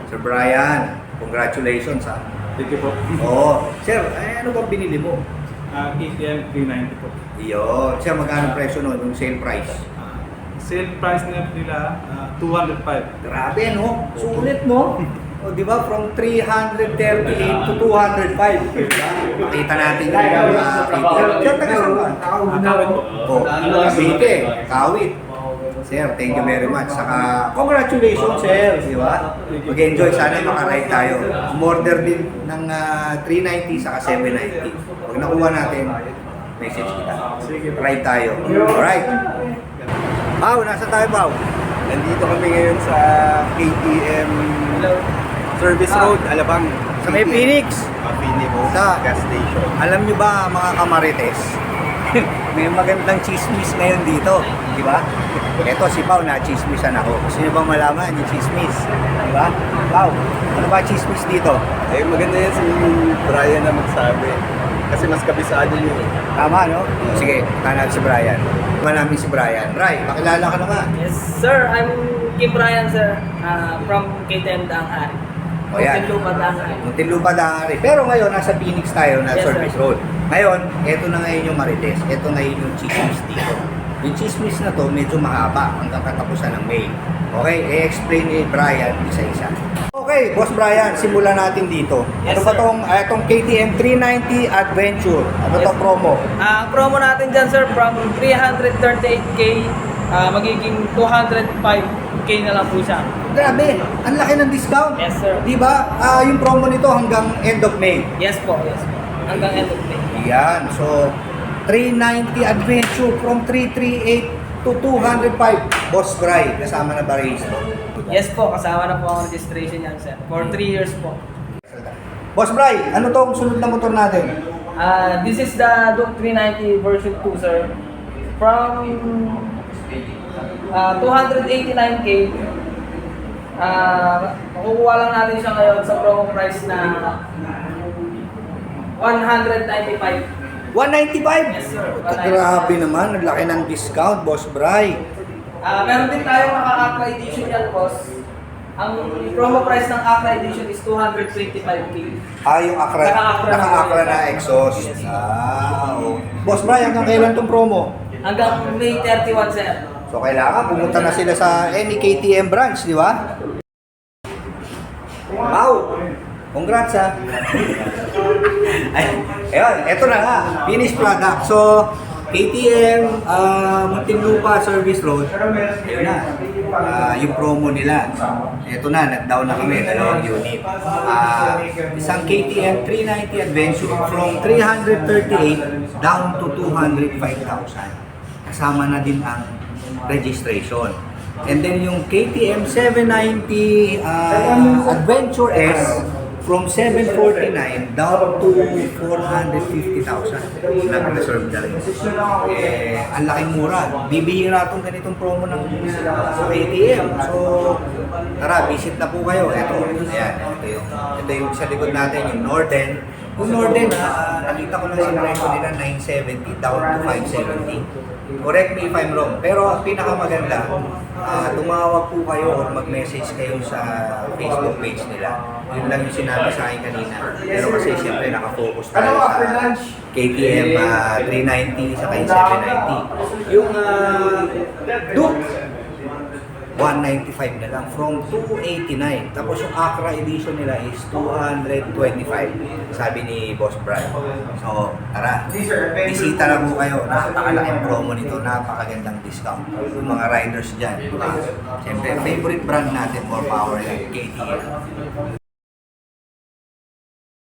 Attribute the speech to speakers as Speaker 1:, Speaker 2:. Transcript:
Speaker 1: Sir Brian, congratulations ha.
Speaker 2: Thank you po.
Speaker 1: Oo. Sir, ano bang binili mo?
Speaker 2: KTM 390 po.
Speaker 1: Iyon. Sir, magkano presyo nun? Yung sale price?
Speaker 2: Sale price nila 205.
Speaker 1: Grabe, no? Sulit, no? O, di ba? From 338 to 205. Diba? Makita natin yung KTM. Sir, taga saan ba?
Speaker 2: Kawit po.
Speaker 1: Oh, Cavite, Kawit. Sir, thank you very much. Saka, congratulations, sir. Di ba? Mag-enjoy. Sana makaride tayo. Umorder din ng 390 saka 790. Pag nakuha natin, message kita. Ride tayo. Alright. Pao, nasa tayo, Pao?
Speaker 3: Nandito kami ngayon sa KTM Service Road, Alabang.
Speaker 1: Sa may Phoenix.
Speaker 3: Phoenix
Speaker 1: Sa-
Speaker 3: gas station.
Speaker 1: Alam nyo ba, mga kamarites, may magandang chismis ngayon dito. Di ba? Ito, si Pao, na-chismisan ako. Gusto nyo bang malaman yung chismis? Di ba? Pao, ano ba chismis dito?
Speaker 3: Eh, maganda yan si Brian na magsabi. Kasi mas kabisado yun.
Speaker 1: Tama, no? Sige, tanan si Brian. Tama namin si Brian. Bri, makilala ka naman.
Speaker 4: Yes, sir. I'm Kim Brian, sir. From KTM Danghari.
Speaker 1: O yan.
Speaker 4: Muntinlupa Danghari.
Speaker 1: Muntinlupa Danghari. Pero ngayon, nasa Phoenix tayo na
Speaker 4: Yes,
Speaker 1: service
Speaker 4: sir.
Speaker 1: road. Ngayon, eto na ngayon yung Marites. Eto ngayon yung chismis dito. Yung chismis na to, medyo mahaba hanggang katapusan ng May. Okay, i-explain ni Brian isa-isa. Okay, Boss Brian, simulan natin dito.
Speaker 4: Yes,
Speaker 1: Ano ba
Speaker 4: sir.
Speaker 1: itong KTM 390 Adventure? Ano to
Speaker 4: Yes.
Speaker 1: promo?
Speaker 4: Promo natin dyan, sir, from 338K, magiging 205K na lang po siya.
Speaker 1: Grabe, ang laki ng discount.
Speaker 4: Yes, sir.
Speaker 1: Di ba? Yung promo nito hanggang end of May.
Speaker 4: Yes po, yes po. Hanggang end of May.
Speaker 1: Yan. So, 390 Adventure from 338 to 205. Boss Bri, kasama na ba registro?
Speaker 4: Yes po, kasama na po ang registration yan, sir. For 3 years po.
Speaker 1: Boss Bri, ano tong sunod na motor natin?
Speaker 4: This is the Duke 390 version 2, sir. From 289K, makukuha lang natin siya ngayon sa promo price na 195.
Speaker 1: 195?
Speaker 4: Yes, sir.
Speaker 1: Grabe naman, ang laki ng discount, Boss Bri.
Speaker 4: Meron din tayong naka-Acra edition yan, boss. Ang promo price ng Acra edition is 225K.
Speaker 1: Yung Acra,
Speaker 4: Naka-Acra na
Speaker 1: naka-Acra
Speaker 4: po.
Speaker 1: na exhaust.
Speaker 4: Yes.
Speaker 1: Oh. Boss Bri, hanggang kailan tong promo?
Speaker 4: Hanggang May 31, sir.
Speaker 1: So, kailangan pumunta na sila sa any KTM branch, di ba? Wow! Congrats ha! Ay, ayun, eto na nga, finished product. So, KTM Muntinlupa Service Road, ayun na, yung promo nila. Eto na, nag-down na kami, 2 unit. Isang KTM 390 Adventure from 338 down to 205,000. Kasama na din ang registration. And then yung KTM 790 Adventure S from 749 down to 450,000. Nag-reserve na rin. Ang laking mura. Bibihira itong ganitong promo ng KTM. So, tara, visit na po kayo. Ayan, ito yung sa likod natin, yung Norden. Yung Norden, nakita ko lang sa presyo nila 970 down to 570. Correct me if I'm wrong. Pero ang pinakamaganda, tumawag po kayo or mag-message kayo sa Facebook page nila. Yun lang yung sinabi sa akin kanina. Pero kasi siyempre nakafocus tayo sa KTM 390 sa 790. Yung Duke, 195 na lang from 289. Tapos yung Acra edition nila is 225. Sabi ni Boss Brad. So, tara. Bisita na po kayo. Napakalaking promo nito. Napakagandang discount. Yung mga riders dyan. Siyempre, favorite brand natin, more power yan, KTM.